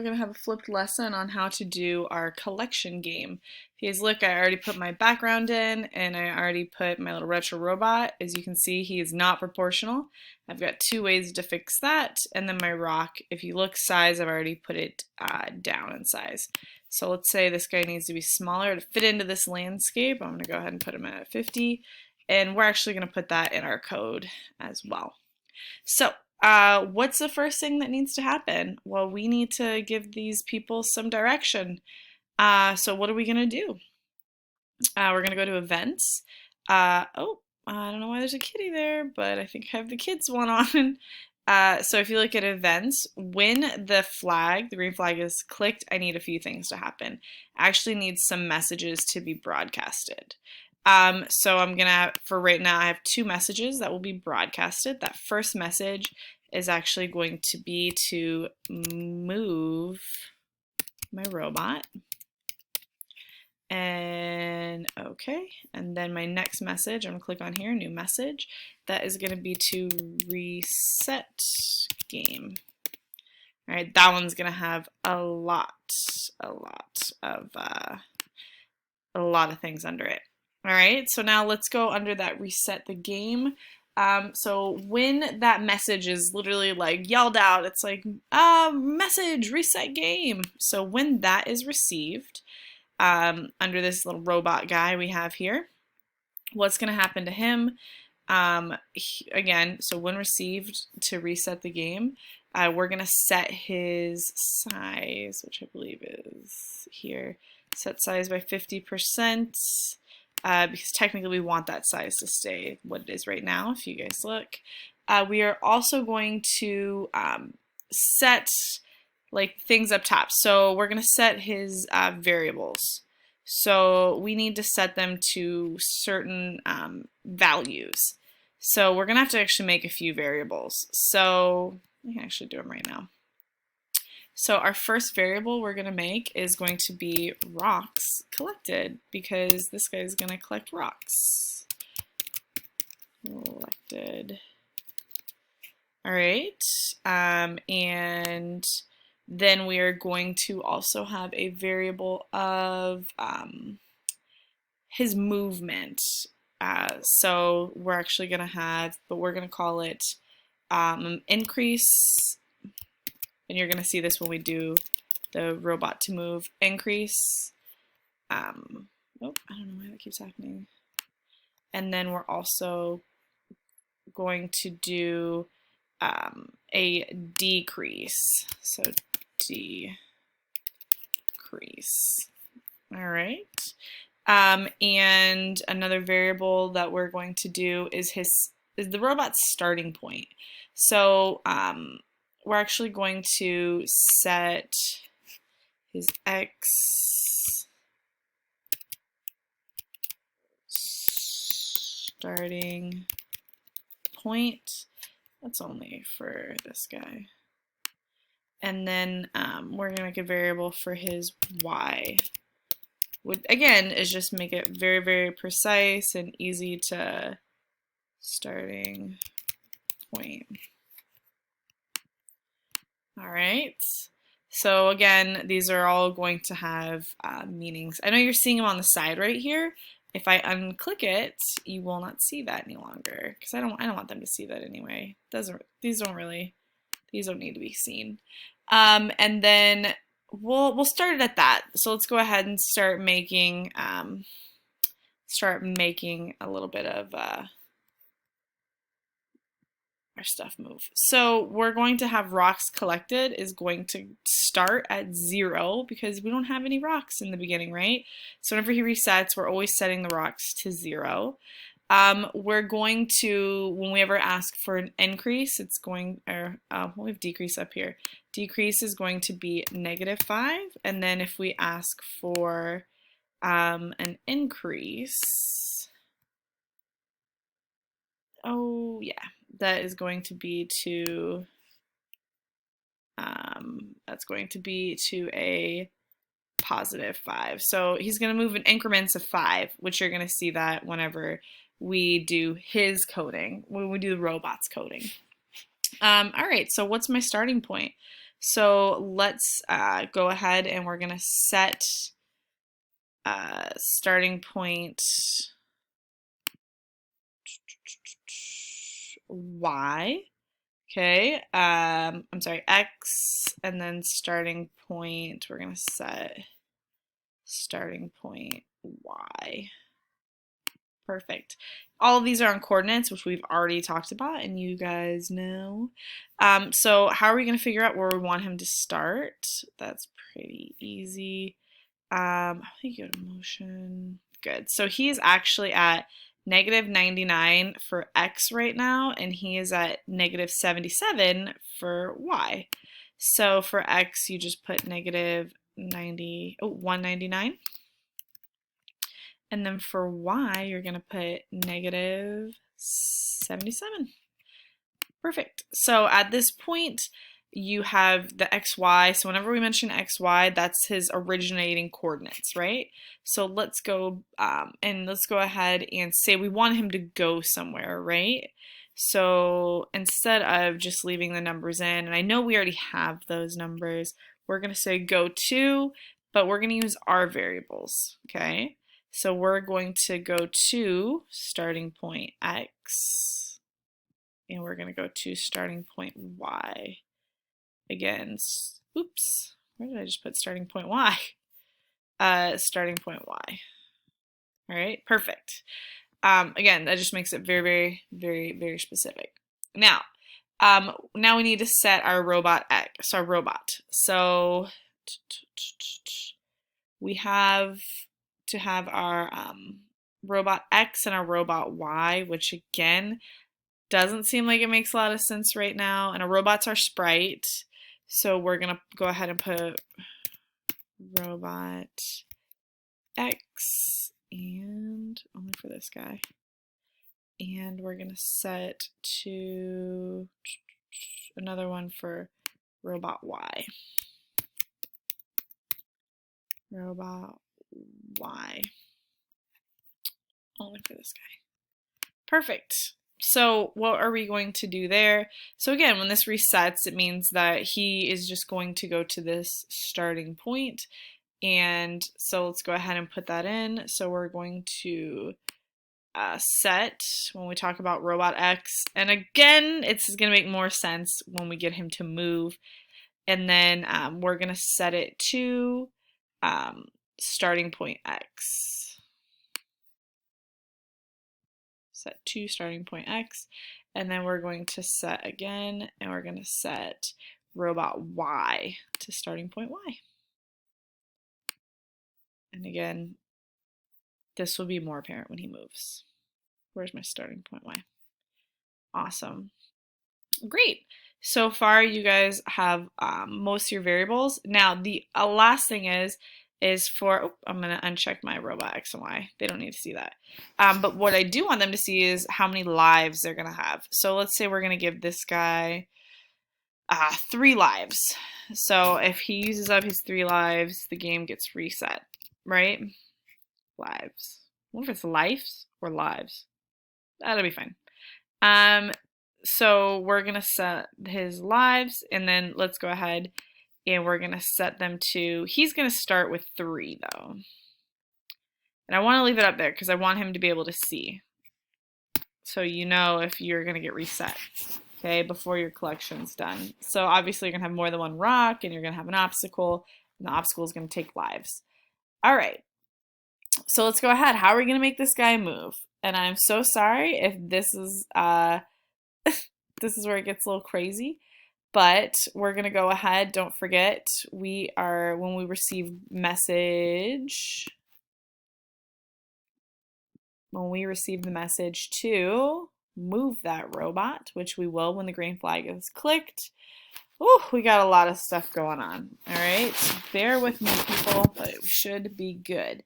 we're going to have a flipped lesson on how to do our collection game. If you guys look, I already put my background in and I already put my little retro robot. As you can see, he is not proportional. I've got two ways to fix that. And then my rock, if you look size, I've already put it down in size. So let's say this guy needs to be smaller to fit into this landscape. I'm going to go ahead and put him at 50. And we're actually going to put that in our code as well. So what's the first thing that needs to happen? Well, we need to give these people some direction. So what are we going to do? We're going to go to events. Oh, I don't know why there's a kitty there, but I think I have the kids one on. So if you look at events, when the flag, the green flag is clicked, I need a few things to happen. I actually need some messages to be broadcasted. So I'm gonna, for right now, I have two messages that will be broadcasted. That first message is actually going to be to move my robot. And okay, and then my next message, I'm gonna click on here, new message. That is gonna be to reset game. All right, that one's gonna have a lot of things under it. All right, so now let's go under that reset the game. So when that message is literally like yelled out, it's like, message, reset game. So when that is received, under this little robot guy we have here, what's going to happen to him? Again, so when received to reset the game, we're going to set his size, which I believe is here, set size by 50%, because technically we want that size to stay what it is right now, if you guys look. We are also going to set like things up top. So we're going to set his variables. So we need to set them to certain values. So we're going to have to actually make a few variables. So I can actually do them right now. So our first variable we're going to make is going to be rocks collected, because this guy is going to collect rocks. Collected. All right. And then we are going to also have a variable of his movement. So we're actually going to have, but we're going to call it increase. And you're going to see this when we do the robot to move increase. Oh, I don't know why that keeps happening. And then we're also going to do a decrease. So decrease. All right. And another variable that we're going to do is the robot's starting point. So we're actually going to set his X starting point. That's only for this guy. And then we're going to make a variable for his Y. Which, again, is just make it very, very precise and easy to starting point. All right. So again, these are all going to have meanings. I know you're seeing them on the side right here. If I unclick it, you will not see that any longer, because I don't want them to see that anyway. These don't need to be seen. And then we'll start it at that. So let's go ahead and start making a little bit of our stuff move. So we're going to have rocks collected is going to start at 0 because we don't have any rocks in the beginning, right? So whenever he resets, we're always setting the rocks to 0. We're going to, when we ever ask for an increase, it's going, or we have decrease up here. Decrease is going to be -5. And then if we ask for an increase, oh yeah, that is going to be to, that's going to be to a +5. So he's going to move in increments of 5, which you're going to see that whenever we do his coding, when we do the robot's coding. All right, so what's my starting point? So let's go ahead and we're going to set starting point y. Okay, I'm sorry, x, and then starting point, we're going to set starting point y. Perfect. All of these are on coordinates, which we've already talked about, and you guys know. So how are we going to figure out where we want him to start? That's pretty easy. I think you go to motion. Good. So he is actually at negative 99 for x right now, and he is at negative 77 for y. So for x, you just put negative 199. And then for y, you're going to put negative 77. Perfect. So at this point, you have the xy. So whenever we mention xy, that's his originating coordinates, right? So let's go and let's go ahead and say we want him to go somewhere, right? So instead of just leaving the numbers in, and I know we already have those numbers, we're going to say go to, but we're going to use our variables, okay? So we're going to go to starting point x, and we're going to go to starting point y. Again, oops, where did I just put starting point y? Starting point y. All right, perfect. Again, that just makes it very, very, very, very specific. Now, now we need to set our robot x, our robot. So we have to have our robot x and our robot y, which again doesn't seem like it makes a lot of sense right now. And our robot's our sprite. So we're going to go ahead and put robot x and only for this guy. And we're going to set to another one for robot y. Robot y. Only for this guy. Perfect. So what are we going to do there? So again, when this resets, it means that he is just going to go to this starting point. And so let's go ahead and put that in. So we're going to set when we talk about robot X. And again, it's going to make more sense when we get him to move. And then we're going to set it to starting point X. Set to starting point X. And then we're going to set again, and we're going to set robot Y to starting point Y. And again, this will be more apparent when he moves. Where's my starting point Y? Awesome. Great. So far, you guys have most of your variables. Now, the last thing is for, oh, I'm going to uncheck my robot X and Y. They don't need to see that. But what I do want them to see is how many lives they're going to have. So let's say we're going to give this guy 3 lives. So if he uses up his 3 lives, the game gets reset, right? Lives. I wonder if it's lives or lives. That'll be fine. So we're going to set his lives, and then let's go ahead and we're going to set them to, he's going to start with 3 though. And I want to leave it up there because I want him to be able to see. So you know if you're going to get reset, okay, before your collection's done. So obviously you're going to have more than one rock, and you're going to have an obstacle, and the obstacle is going to take lives. All right. So let's go ahead. How are we going to make this guy move? And I'm so sorry if this is this is where it gets a little crazy, but we're going to go ahead. Don't forget, when we receive message, the message to move that robot, which we will when the green flag is clicked. Oh, we got a lot of stuff going on. All right, so bear with me, people, but it should be good.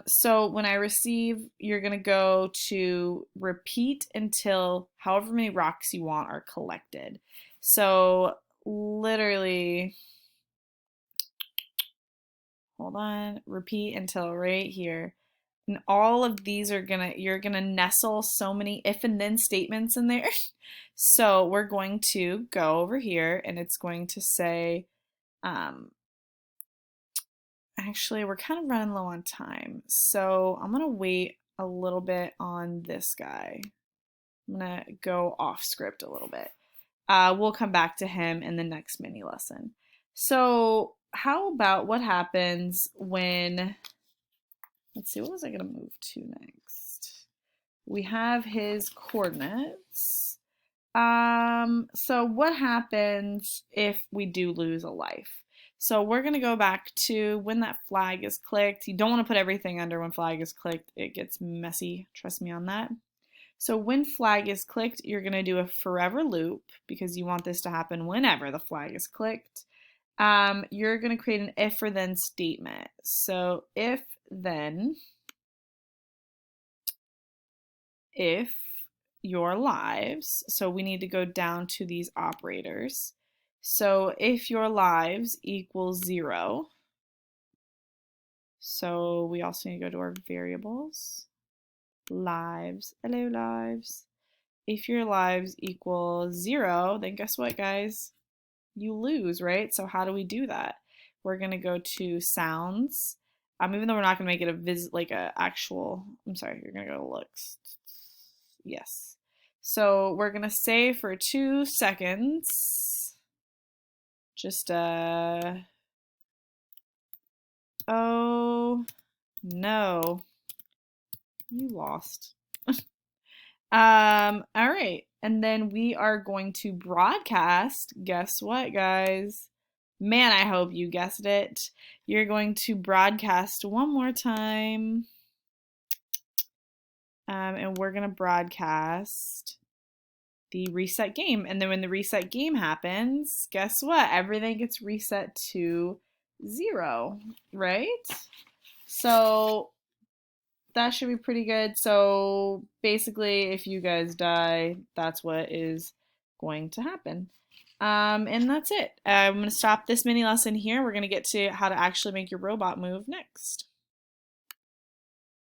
So when I receive, you're going to go to repeat until however many rocks you want are collected. So literally, hold on, repeat until right here. And all of these are you're gonna nestle so many if and then statements in there. So we're going to go over here and it's going to say, actually, we're kind of running low on time. So I'm gonna wait a little bit on this guy. I'm gonna go off script a little bit. We'll come back to him in the next mini lesson. So how about what happens when, let's see, what was I gonna move to next? We have his coordinates. So what happens if we do lose a life? So we're gonna go back to when that flag is clicked. You don't want to put everything under when flag is clicked. It gets messy, trust me on that. So when flag is clicked, you're gonna do a forever loop because you want this to happen whenever the flag is clicked. You're gonna create an if or then statement. So if then, if your lives, so we need to go down to these operators. So if your lives equals 0, so we also need to go to our variables, lives, hello lives. If your lives equal 0, then guess what, guys? You lose, right? So how do we do that? We're gonna go to sounds. Even though we're not gonna make it I'm sorry, you're gonna go to looks. Yes. So we're gonna say for 2 seconds, just oh no, you lost. All right, and then we are going to broadcast. Guess what, guys? Man, I hope you guessed it. You're going to broadcast one more time. And we're going to broadcast the reset game. And then when the reset game happens, guess what? Everything gets reset to 0, right? So that should be pretty good. So basically, if you guys die, that's what is going to happen. And that's it. I'm going to stop this mini lesson here. We're going to get to how to actually make your robot move next.